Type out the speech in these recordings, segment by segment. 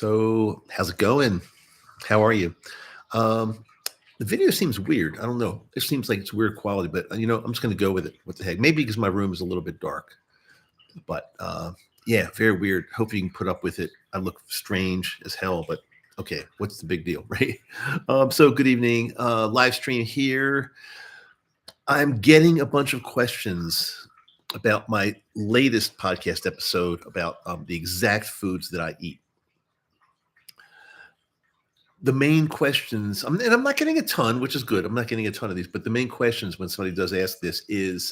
So, how's it going? How are you? Um, the video seems weird. I don't know. It seems like it's weird quality, but I'm just going to go with it. What the heck? Maybe because my room is a little bit dark, but yeah, very weird. Hope you can put up with it. I look strange as hell, but okay, what's the big deal, right? So, good evening. Live stream here. I'm getting a bunch of questions about my latest podcast episode about the exact foods that I eat. The main questions, and I'm not getting a ton, which is good. I'm not getting a ton of these, but the main questions when somebody does ask this is,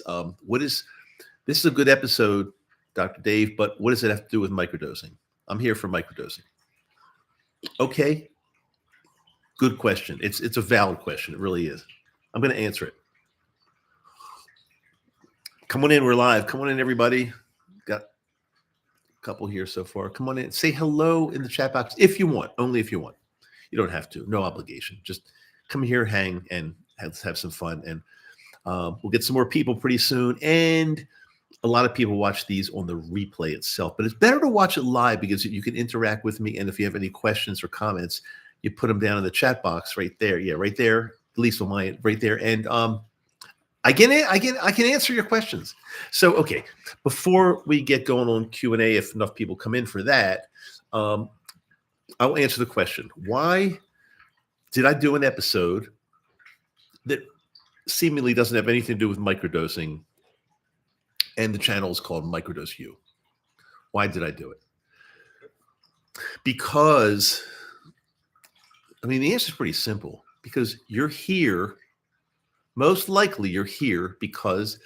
this is a good episode, Dr. Dave, but what does it have to do with microdosing? I'm here for microdosing. Okay, good question. It's a valid question. It really is. I'm going to answer it. Come on in. We're live. Come on in, everybody. Got a couple here so far. Come on in. Say hello in the chat box if you want, only if you want. You don't have to. No obligation. Just come here, hang, and have some fun. And we'll get some more people pretty soon. And a lot of people watch these on the replay itself. But it's better to watch it live because you can interact with me. And if you have any questions or comments, you put them down in the chat box right there. Yeah, right there. At least on my right there. And I can answer your questions. So, okay, before we get going on Q&A, if enough people come in for that, I'll answer the question. Why did I do an episode that seemingly doesn't have anything to do with microdosing, and the channel is called Microdose U? Why did I do it? Because, the answer is pretty simple. Because you're here, most likely you're here because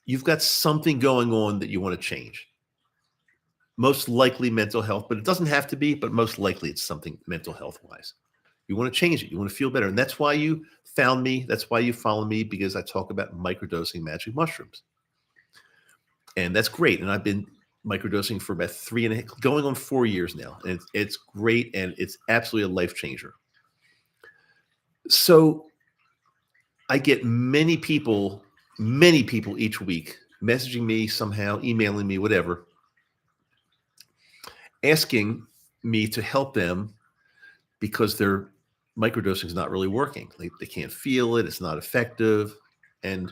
you've got something going on that you want to change. Most likely mental health, but it doesn't have to be, but most likely it's something mental health wise. You want to change it. You want to feel better. And that's why you found me. That's why you follow me, because I talk about microdosing magic mushrooms. And that's great. And I've been microdosing for about 3.5, going on 4 years now. And it's great. And it's absolutely a life changer. So I get many people each week messaging me somehow, emailing me, whatever, asking me to help them because their microdosing is not really working. They can't feel it. It's not effective. And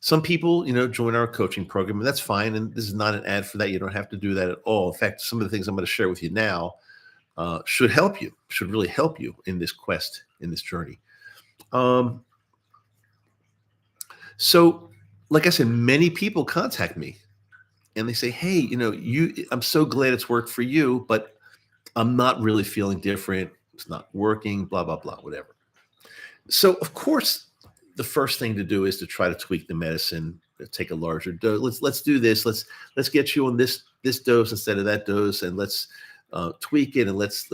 some people, join our coaching program, and that's fine. And this is not an ad for that. You don't have to do that at all. In fact, some of the things I'm going to share with you now should help you, should really help you in this quest, in this journey. So, like I said, many people contact me. And they say, hey, I'm so glad it's worked for you, but I'm not really feeling different. It's not working, blah, blah, blah, whatever. So, of course, the first thing to do is to try to tweak the medicine, take a larger dose. Let's do this. Let's get you on this dose instead of that dose, and let's tweak it, and let's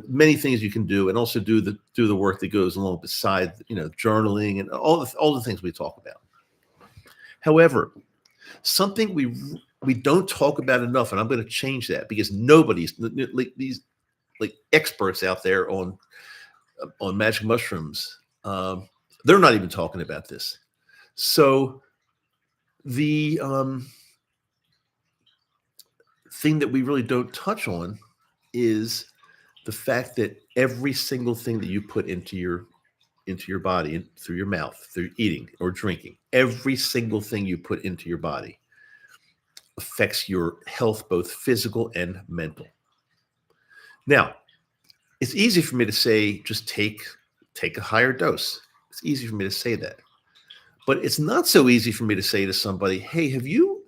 many things you can do, and also do the work that goes along beside journaling and all the things we talk about. However, something we don't talk about enough, and I'm going to change that, because nobody's these experts out there on magic mushrooms. They're not even talking about this. So the thing that we really don't touch on is the fact that every single thing that you put into your body, through your mouth, through eating or drinking, every single thing you put into your body affects your health, both physical and mental. Now, it's easy for me to say, just take a higher dose. It's easy for me to say that. But it's not so easy for me to say to somebody, hey, have you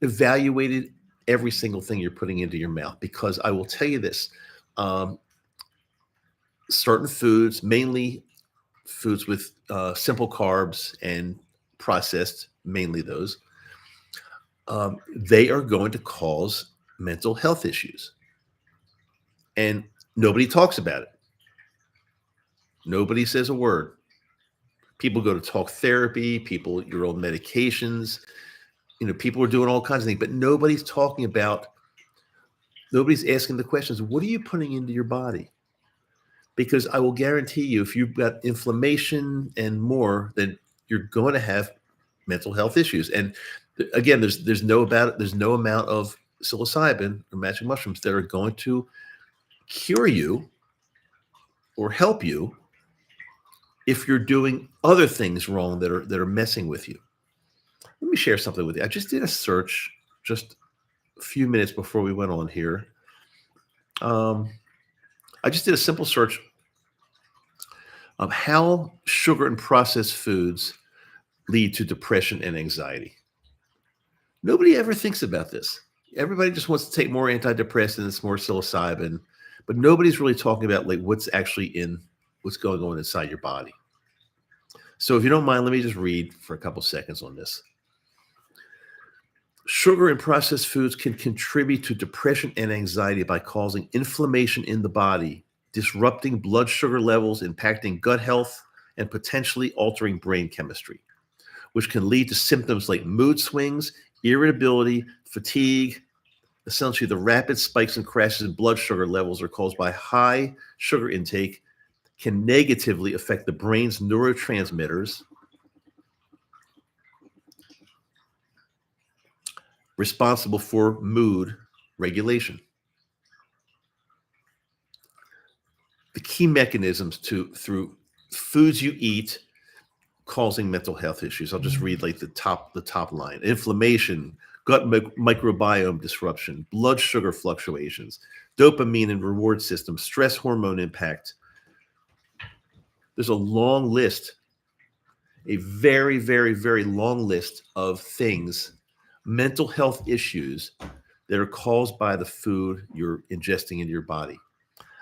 evaluated every single thing you're putting into your mouth? Because I will tell you this, certain foods, mainly foods with simple carbs and processed, mainly those, they are going to cause mental health issues. And nobody talks about it. Nobody says a word. People go to talk therapy, you're on medications, people are doing all kinds of things, but nobody's asking the questions, what are you putting into your body? Because I will guarantee you, if you've got inflammation and more, then you're going to have mental health issues. And again, there's no amount of psilocybin or magic mushrooms that are going to cure you or help you if you're doing other things wrong that are messing with you. Let me share something with you. I just did a search just a few minutes before we went on here. I just did a simple search of how sugar and processed foods lead to depression and anxiety. Nobody ever thinks about this. Everybody just wants to take more antidepressants, more psilocybin, but nobody's really talking about like what's going on inside your body. So if you don't mind, let me just read for a couple seconds on this. Sugar and processed foods can contribute to depression and anxiety by causing inflammation in the body, disrupting blood sugar levels, impacting gut health, and potentially altering brain chemistry, which can lead to symptoms like mood swings, irritability, fatigue. Essentially, the rapid spikes and crashes in blood sugar levels are caused by high sugar intake, can negatively affect the brain's neurotransmitters responsible for mood regulation. The key mechanisms through foods you eat causing mental health issues. I'll just read like the top line: inflammation, gut microbiome disruption, blood sugar fluctuations, dopamine and reward system, stress hormone impact. There's a long list, a very, very, very long list of things, mental health issues that are caused by the food you're ingesting into your body.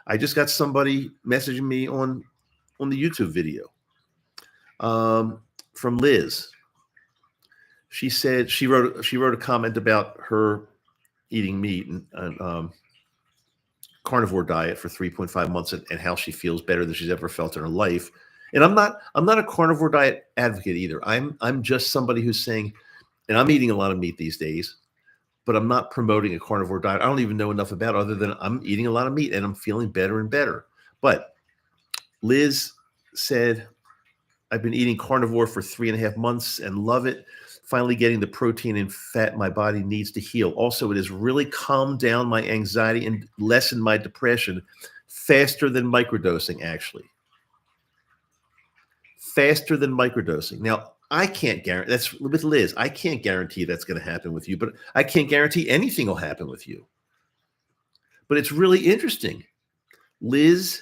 I just got somebody messaging me on the YouTube video from Liz. She said she wrote a comment about her eating meat and carnivore diet for 3.5 months and how she feels better than she's ever felt in her life. And I'm not a carnivore diet advocate either. I'm just somebody who's saying, and I'm eating a lot of meat these days, but I'm not promoting a carnivore diet. I don't even know enough about it other than I'm eating a lot of meat and I'm feeling better and better. But Liz said, I've been eating carnivore for 3.5 months and love it. Finally getting the protein and fat my body needs to heal. Also, it has really calmed down my anxiety and lessened my depression faster than microdosing, actually. Faster than microdosing. Now, I can't guarantee, that's with Liz, I can't guarantee that's going to happen with you, but I can't guarantee anything will happen with you. But it's really interesting. Liz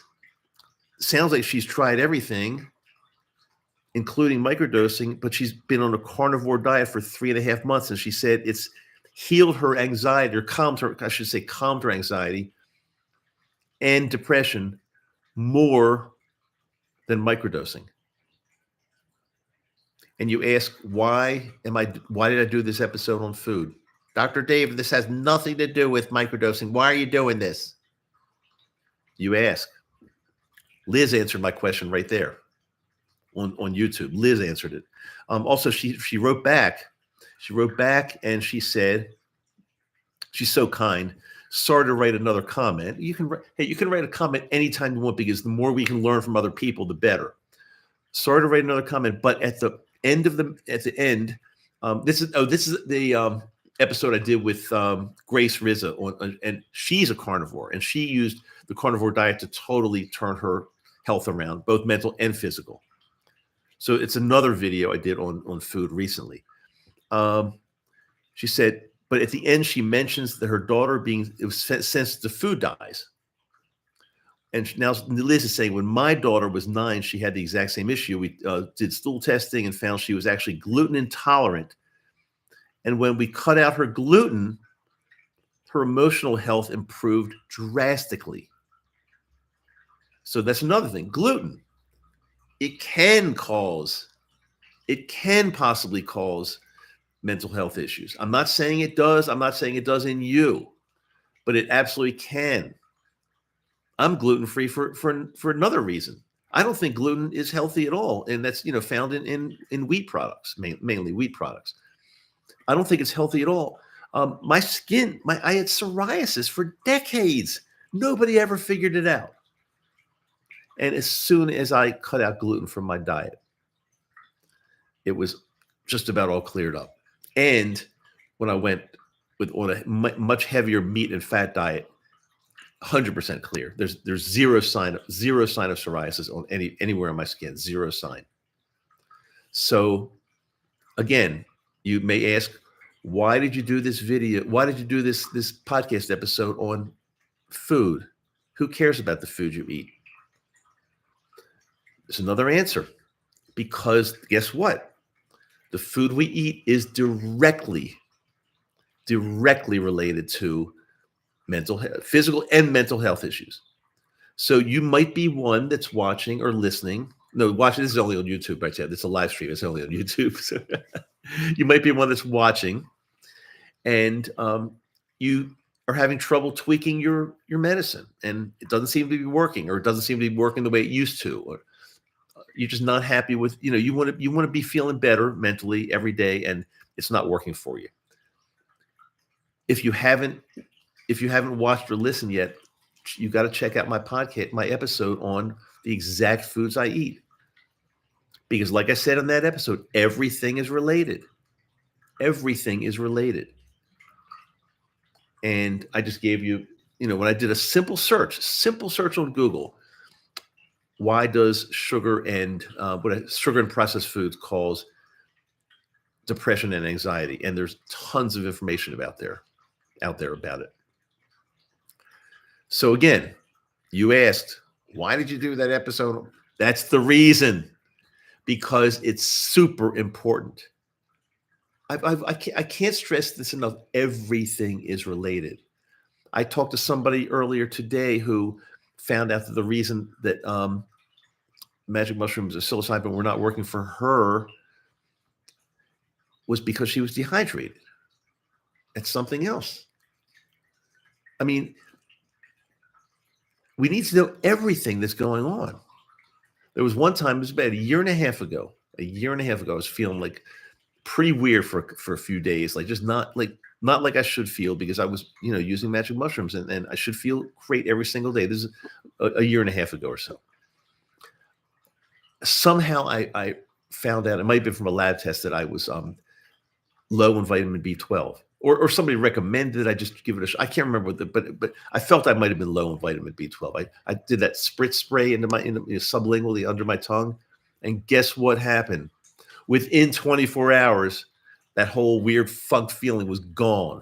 sounds like she's tried everything, including microdosing, but she's been on a carnivore diet for 3.5 months. And she said it's healed her anxiety, or calmed her anxiety and depression more than microdosing. And you ask, why did I do this episode on food? Dr. Dave, this has nothing to do with microdosing. Why are you doing this? You ask. Liz answered my question right there on YouTube. Liz answered it. Also, she wrote back. She wrote back and she said, she's so kind. Sorry to write another comment. You can write a comment anytime you want, because the more we can learn from other people, the better. Sorry to write another comment, but at the end, this is the episode I did with Grace Rizza and she's a carnivore, and she used the carnivore diet to totally turn her health around, both mental and physical. So it's another video I did on food recently. She said, but at the end, she mentions that her daughter was sensitive to food dyes. And now Liz is saying, when my daughter was 9, she had the exact same issue. We did stool testing and found she was actually gluten intolerant. And when we cut out her gluten, her emotional health improved drastically. So that's another thing. Gluten, it can possibly cause mental health issues. I'm not saying it does. I'm not saying it does in you, but it absolutely can. I'm gluten-free for another reason. I don't think gluten is healthy at all, and that's found in wheat products, mainly wheat products. I don't think it's healthy at all. My skin, I had psoriasis for decades. Nobody ever figured it out. And as soon as I cut out gluten from my diet, it was just about all cleared up. And when I went on a much heavier meat and fat diet, 100% clear. There's zero sign of psoriasis on anywhere on my skin. Zero sign. So again, you may ask, why did you do this video? Why did you do this podcast episode on food? Who cares about the food you eat? There's another answer. Because guess what? The food we eat is directly related to mental health, physical and mental health issues. So you might be one that's watching or listening. No, watching, this is only on YouTube, right? It's a live stream. It's only on YouTube. So you might be one that's watching, and you are having trouble tweaking your medicine, and it doesn't seem to be working, or it doesn't seem to be working the way it used to, or you're just not happy with, you want to be feeling better mentally every day, and it's not working for you. If you haven't watched or listened yet, you got to check out my podcast, my episode on the exact foods I eat. Because like I said in that episode, everything is related. Everything is related. And I just gave you, when I did a simple search on Google, why does sugar and sugar and processed foods cause depression and anxiety? And there's tons of information out there about it. So again, you asked, why did you do that episode? That's the reason, because it's super important. I can't stress this enough. Everything is related. I talked to somebody earlier today who found out that the reason that magic mushrooms or psilocybin were not working for her was because she was dehydrated. It's something else. I mean, we need to know everything that's going on. There was one time, it was about a year and a half ago, I was feeling like pretty weird for a few days, like just not like I should feel, because I was, using magic mushrooms, and I should feel great every single day. This is a year and a half ago or so. Somehow I found out, it might have been from a lab test, that I was low in vitamin B12, or somebody recommended I just give it a shot. I can't remember but I felt I might have been low in vitamin B12. I did that spritz spray into my sublingually under my tongue, and guess what happened? Within 24 hours, that whole weird funk feeling was gone.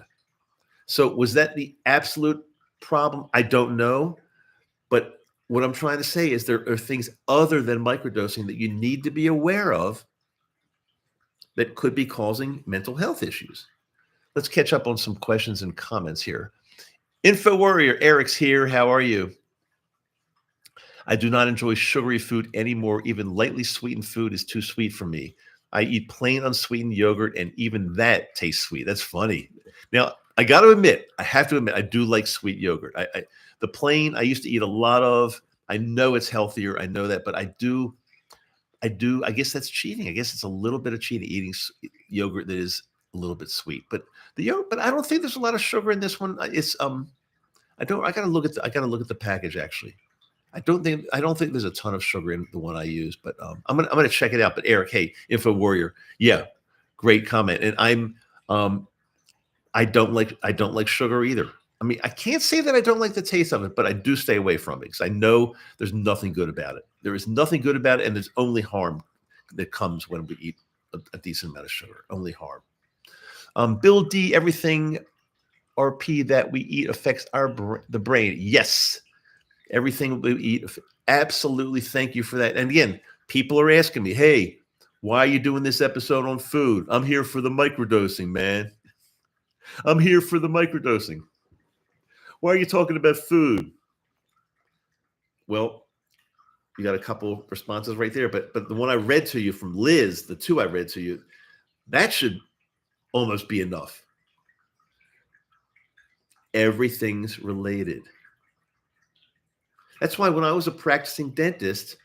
So was that the absolute problem? I don't know, but what I'm trying to say is there are things other than microdosing that you need to be aware of that could be causing mental health issues. Let's catch up on some questions and comments here. Info Warrior, Eric's here. How are you? I do not enjoy sugary food anymore. Even lightly sweetened food is too sweet for me. I eat plain unsweetened yogurt, and even that tastes sweet. That's funny. Now, I got to admit, I do like sweet yogurt. The plain, I used to eat a lot of. I know it's healthier. I know that, but I guess that's cheating. I guess it's a little bit of cheating, eating yogurt that is a little bit sweet. But but I don't think there's a lot of sugar in this one. It's I gotta look at the package actually. I don't think there's a ton of sugar in the one I use, but I'm gonna check it out. But Eric, hey, Info Warrior, yeah, great comment. And I don't like sugar either. I mean, I can't say that I don't like the taste of it, but I do stay away from it because I know there's nothing good about it. There is nothing good about it, and there's only harm that comes when we eat a decent amount of sugar. Only harm. Bill D, everything RP that we eat affects the brain. Yes. Everything we eat, absolutely. Thank you for that. And again, people are asking me, hey, why are you doing this episode on food? I'm here for the microdosing, man. I'm here for the microdosing. Why are you talking about food? Well, you got a couple responses right there, but the one I read to you from Liz, the two I read to you, that should almost be enough. Everything's related. That's why when I was a practicing dentist,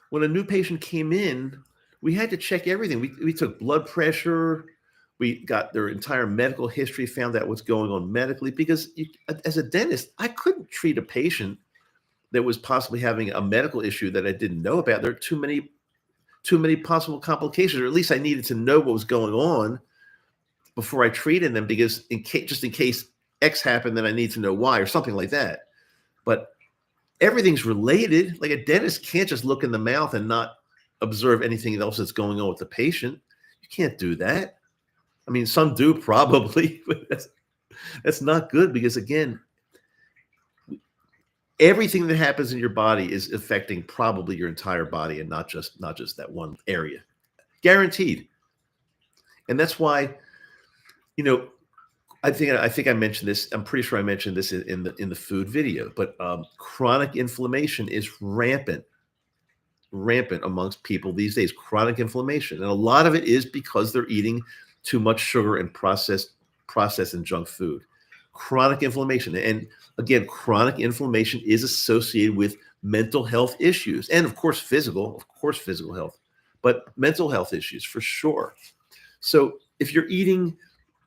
when a new patient came in, we had to check everything. We took blood pressure. We got their entire medical history, found out what's going on medically, because as a dentist, I couldn't treat a patient that was possibly having a medical issue that I didn't know about. There are too many possible complications, or at least I needed to know what was going on before I treated them, because just in case X happened, then I need to know why, or something like that. But everything's related. Like a dentist can't just look in the mouth and not observe anything else that's going on with the patient. You can't do that. I mean, some do probably, but that's not good, because again, everything that happens in your body is affecting probably your entire body, and not just that one area. Guaranteed. And that's why, you know, I think I mentioned this. I'm pretty sure I mentioned this in the food video, but chronic inflammation is rampant amongst people these days. Chronic inflammation, and a lot of it is because they're eating too much sugar and processed and junk food. Chronic inflammation, and again, chronic inflammation is associated with mental health issues, and of course physical health, but mental health issues for sure. So if you're eating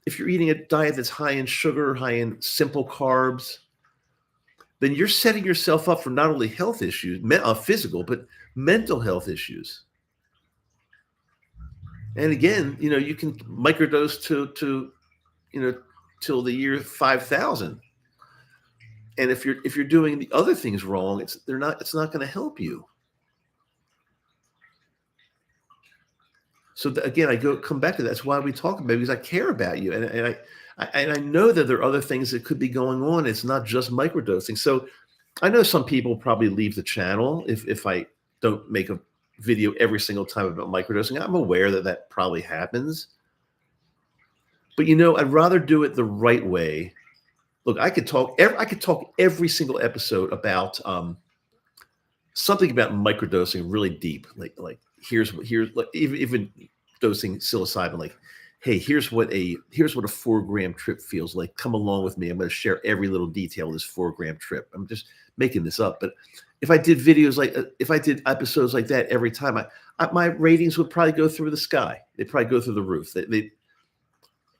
a diet that's high in sugar, high in simple carbs, then you're setting yourself up for not only health issues, physical, but mental health issues. And again, you can microdose to till the year 5,000. And if you're doing the other things wrong, it's not going to help you. So again, come back to that. That's why we talk about it, because I care about you, and I know that there are other things that could be going on. It's not just microdosing. So I know some people probably leave the channel if I don't make a video every single time about microdosing. I'm aware that probably happens, but I'd rather do it the right way. Look, I could talk every single episode about something about microdosing really deep, like here's like even dosing psilocybin, like, hey, here's what a 4-gram trip feels like. Come along with me. I'm going to share every little detail of this 4-gram trip. I'm just making this up, but if I did episodes like that every time, my ratings would probably go through the sky. They'd probably go through the roof.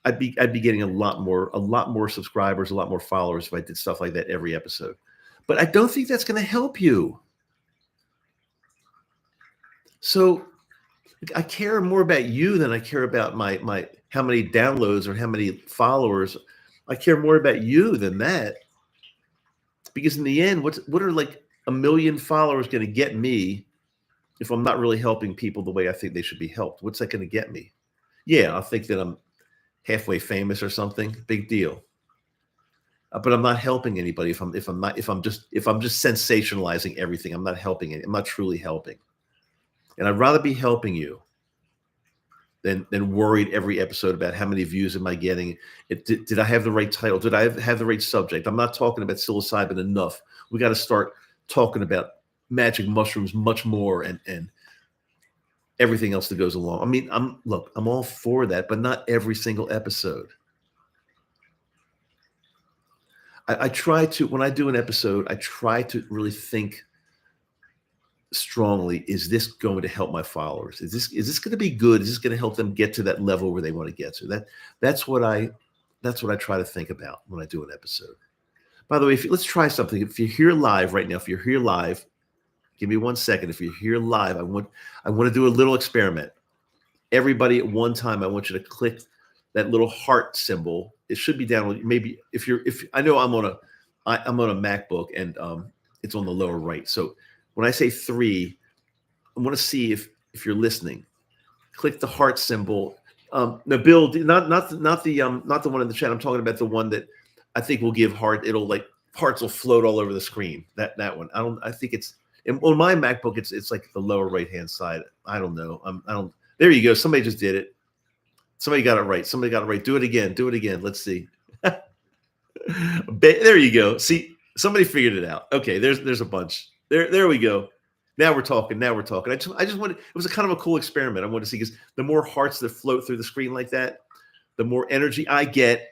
I'd be getting a lot more subscribers, a lot more followers if I did stuff like that every episode. But I don't think that's going to help you. So I care more about you than I care about my how many downloads or how many followers. I care more about you than that, because in the end, what are like 1 million followers going to get me if I'm not really helping people the way I think they should be helped? What's that going to get me? Yeah, I'll think that I'm halfway famous or something. Big deal. But I'm not helping anybody if I'm just sensationalizing everything. I'm not helping it. I'm not truly helping. And I'd rather be helping you than worried every episode about how many views am I getting. Did I have the right title? Did I have the right subject? I'm not talking about psilocybin enough. We got to start talking about magic mushrooms much more, and everything else that goes along. I mean, I'm all for that, but not every single episode. I try to, when I do an episode, I try to really think strongly, is this going to help my followers? Is this going to be good? Is this going to help them get to that level where they want to get to? That's what I try to think about when I do an episode. By the way, let's try something. If you're here live right now, give me 1 second. If you're here live, I want to do a little experiment. Everybody at one time, I want you to click that little heart symbol. It should be down. Maybe if I know I'm on a MacBook, and it's on the lower right. So when I say 3, I want to see if you're listening. Click the heart symbol. No, Bill, not the one in the chat. I'm talking about the one that I think will give heart. It'll like hearts will float all over the screen. That one. I think it's on my MacBook. It's like the lower right hand side. I don't know. There you go. Somebody just did it. Somebody got it right. Do it again. Let's see. There you go. See, somebody figured it out. Okay, there's a bunch. There we go. Now we're talking. I just wanted, it was a kind of a cool experiment. I wanted to see, because the more hearts that float through the screen like that, the more energy I get,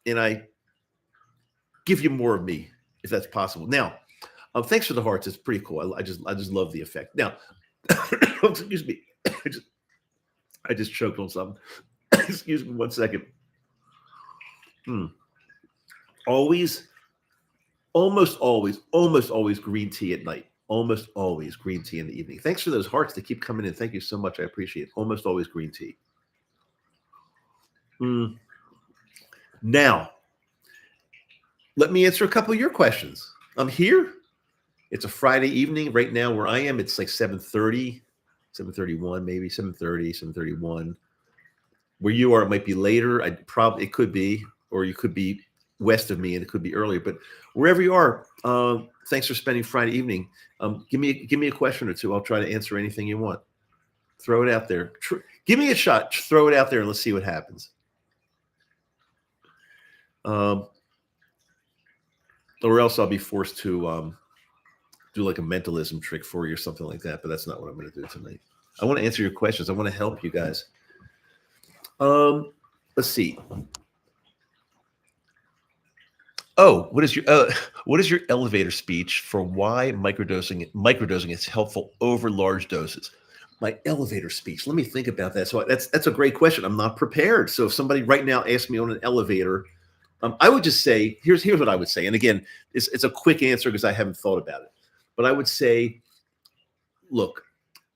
and I give you more of me, if that's possible. Now, thanks for the hearts. It's pretty cool. I just love the effect. Now, excuse me. I just choked on something. Excuse me 1 second. Almost always green tea at night. Almost always green tea in the evening. Thanks for those hearts that keep coming in. Thank you so much. I appreciate it. Almost always green tea. Now, let me answer a couple of your questions. I'm here. It's a Friday evening right now where I am. It's like 7:30, 7:31, maybe 7:30, 7:31. Where you are, it might be later. It could be, or you could be west of me, and it could be earlier. But wherever you are, thanks for spending Friday evening. Give me a question or two. I'll try to answer anything you want. Throw it out there. Give me a shot. Throw it out there, and let's see what happens. Or else I'll be forced to do like a mentalism trick for you or something like that. But that's not what I'm going to do tonight. I want to answer your questions. I want to help you guys. Let's see. Oh, what is your elevator speech for why microdosing is helpful over large doses? My elevator speech. Let me think about that. So that's a great question. I'm not prepared. So if somebody right now asked me on an elevator, I would just say, here's what I would say. And again, it's a quick answer because I haven't thought about it. But I would say, look,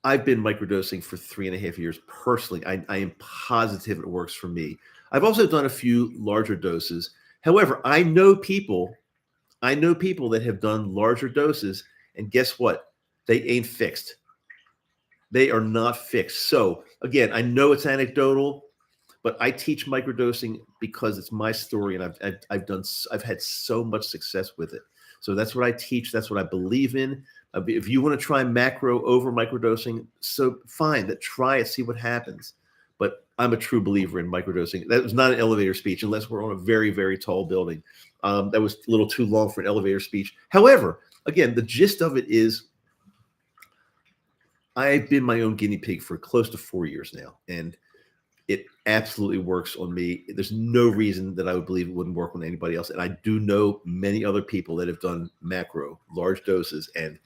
I've been microdosing for 3.5 years personally. I am positive it works for me. I've also done a few larger doses. However, I know people that have done larger doses, and guess what? They ain't fixed. They are not fixed. So again, I know it's anecdotal, but I teach microdosing because it's my story, and I've had so much success with it. So that's what I teach. That's what I believe in. If you want to try macro over microdosing, so fine. Try it, see what happens. But I'm a true believer in microdosing. That was not an elevator speech, unless we're on a very, very tall building. That was a little too long for an elevator speech. However, again, the gist of it is, I've been my own guinea pig for close to 4 years now, and it absolutely works on me. There's no reason that I would believe it wouldn't work on anybody else. And I do know many other people that have done macro, large doses, and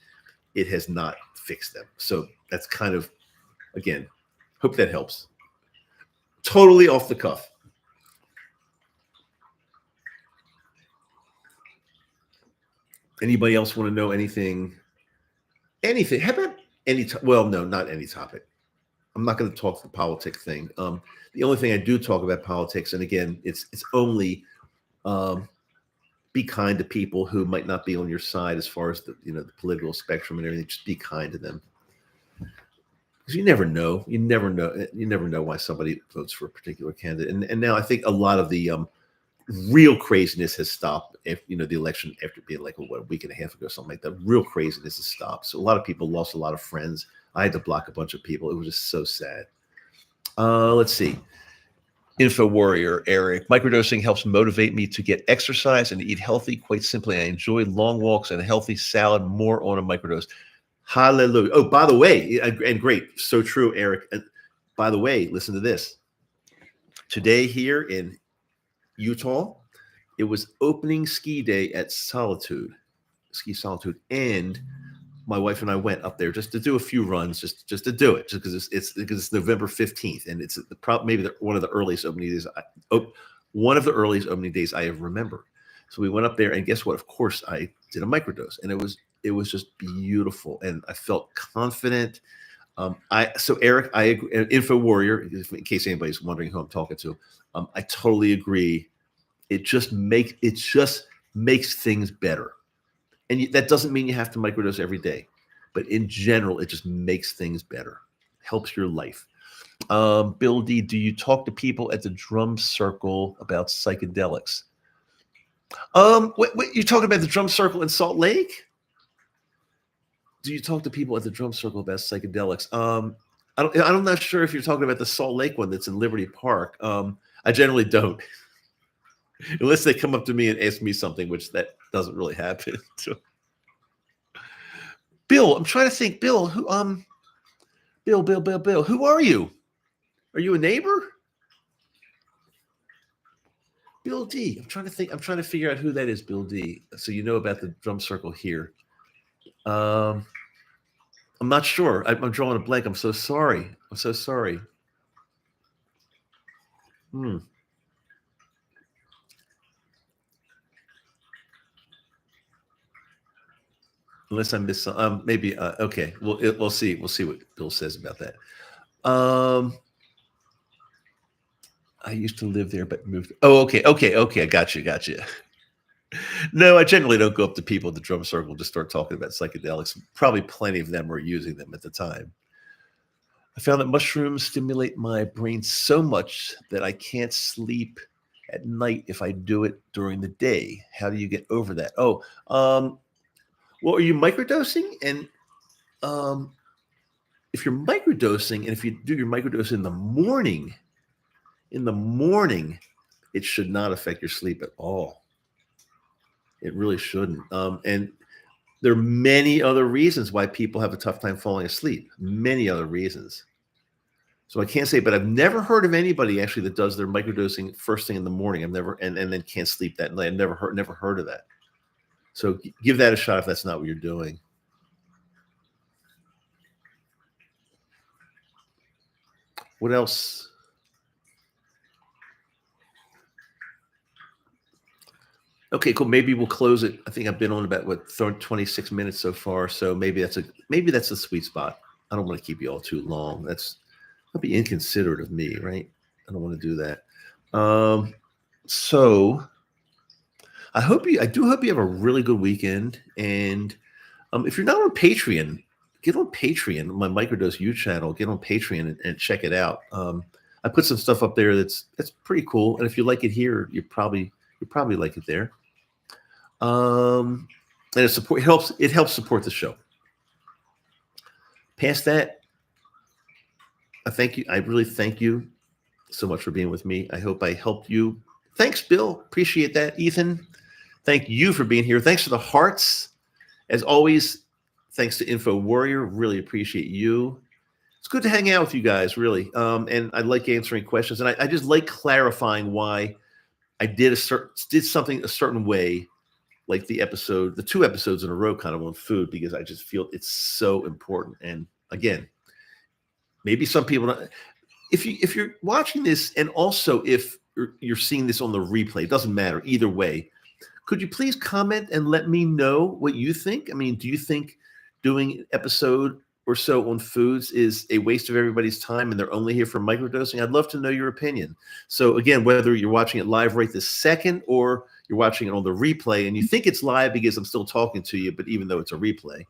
it has not fixed them. So that's kind of, again, hope that helps. Totally off the cuff. Anybody else want to know anything? Anything? How about well, no, not any topic. I'm not going to talk the politics thing. The only thing I do talk about politics, and again, it's only be kind to people who might not be on your side as far as the political spectrum and everything. Just be kind to them, because you never know. You never know why somebody votes for a particular candidate. And now I think a lot of the real craziness has stopped. If the election after being like a week and a half ago, something like that, real craziness has stopped. So a lot of people lost a lot of friends. I had to block a bunch of people. It was just so sad. Let's see. Info Warrior Eric, microdosing helps motivate me to get exercise and eat healthy. Quite simply, I enjoy long walks and a healthy salad more on a microdose. Hallelujah. Oh, by the way, and great. So true, Eric. And by the way, listen to this. Today here in Utah, it was opening ski day at Ski Solitude, and my wife and I went up there just to do a few runs, just to do it, just because it's November 15th, and it's maybe one of the earliest opening days. One of the earliest opening days I ever remember. So we went up there, and guess what? Of course, I did a microdose, and it was just beautiful, and I felt confident. So Eric, I agree. Info Warrior, in case anybody's wondering who I'm talking to, I totally agree. It just makes things better. And that doesn't mean you have to microdose every day, but in general, it just makes things better, helps your life. Bill D, do you talk to people at the drum circle about psychedelics? You're talking about the drum circle in Salt Lake? Do you talk to people at the drum circle about psychedelics? I'm not sure if you're talking about the Salt Lake one that's in Liberty Park. I generally don't. Unless they come up to me and ask me something, which that doesn't really happen. So. Bill, I'm trying to think. Bill, Bill, who are you? Are you a neighbor? Bill D. I'm trying to think. I'm trying to figure out who that is, Bill D. So you know about the drum circle here. I'm not sure. I'm drawing a blank. I'm so sorry. Unless I missed some, maybe. Okay, we'll see. We'll see what Bill says about that. I used to live there, but moved. Oh, okay. I got you. No, I generally don't go up to people at the drum circle to start talking about psychedelics. Probably plenty of them were using them at the time. I found that mushrooms stimulate my brain so much that I can't sleep at night if I do it during the day. How do you get over that? Well, are you microdosing? And um, if you're microdosing, and if you do your microdose in the morning, it should not affect your sleep at all. It really shouldn't. And there are many other reasons why people have a tough time falling asleep. Many other reasons. So I can't say, but I've never heard of anybody actually that does their microdosing first thing in the morning. I've never, and then can't sleep that night. I've never heard of that. So give that a shot if that's not what you're doing. What else? Okay, cool. Maybe we'll close it. I think I've been on about 26 minutes so far. So maybe that's a sweet spot. I don't want to keep you all too long. That'd be inconsiderate of me, right? I don't want to do that. So I do hope you have a really good weekend. And if you're not on Patreon, get on Patreon, my Microdose U channel. Get on Patreon and check it out. I put some stuff up there that's pretty cool. And if you like it here, you probably like it there. And it helps support the show. Past that, I really thank you so much for being with me. I hope I helped you. Thanks, Bill. Appreciate that. Ethan, thank you for being here. Thanks for the hearts. As always, thanks to Info Warrior. Really appreciate you. It's good to hang out with you guys, really. And I like answering questions. And I just like clarifying why I did something a certain way, like the 2 episodes in a row kind of on food, because I just feel it's so important. And again, maybe some people don't, if you're watching this, and also if you're seeing this on the replay, it doesn't matter either way. Could you please comment and let me know what you think? I mean, do you think doing an episode or so on foods is a waste of everybody's time and they're only here for microdosing? I'd love to know your opinion. So again, whether you're watching it live right this second or you're watching it on the replay and you think it's live because I'm still talking to you, but even though it's a replay,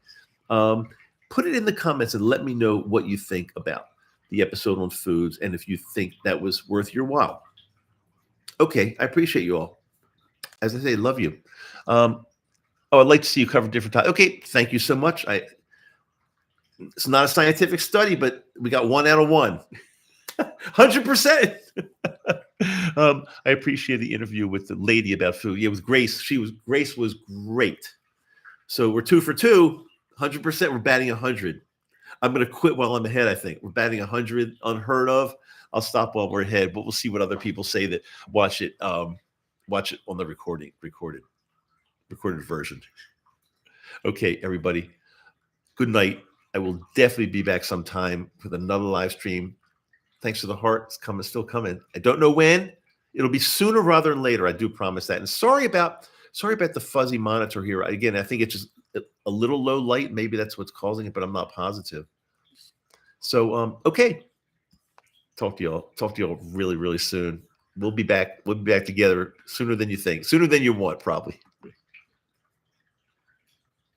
put it in the comments and let me know what you think about the episode on foods and if you think that was worth your while. Okay, I appreciate you all. As I say, love you. I'd like to see you cover different topics. Okay, thank you so much. It's not a scientific study, but we got 1 out of 1. 100%. I appreciate the interview with the lady about food. Yeah, with Grace. Grace was great. So we're 2 for 2. 100%. We're batting 100. I'm going to quit while I'm ahead, I think. We're batting 100, unheard of. I'll stop while we're ahead, but we'll see what other people say that watch it on the recorded version. Okay, everybody. Good night. I will definitely be back sometime with another live stream. Thanks for the heart. It's still coming. I don't know when. It'll be sooner rather than later. I do promise that. And sorry about the fuzzy monitor here. Again, I think it's just a little low light. Maybe that's what's causing it, but I'm not positive. So, okay. Talk to y'all really, really soon. We'll be back. We'll be back together sooner than you think. Sooner than you want, probably.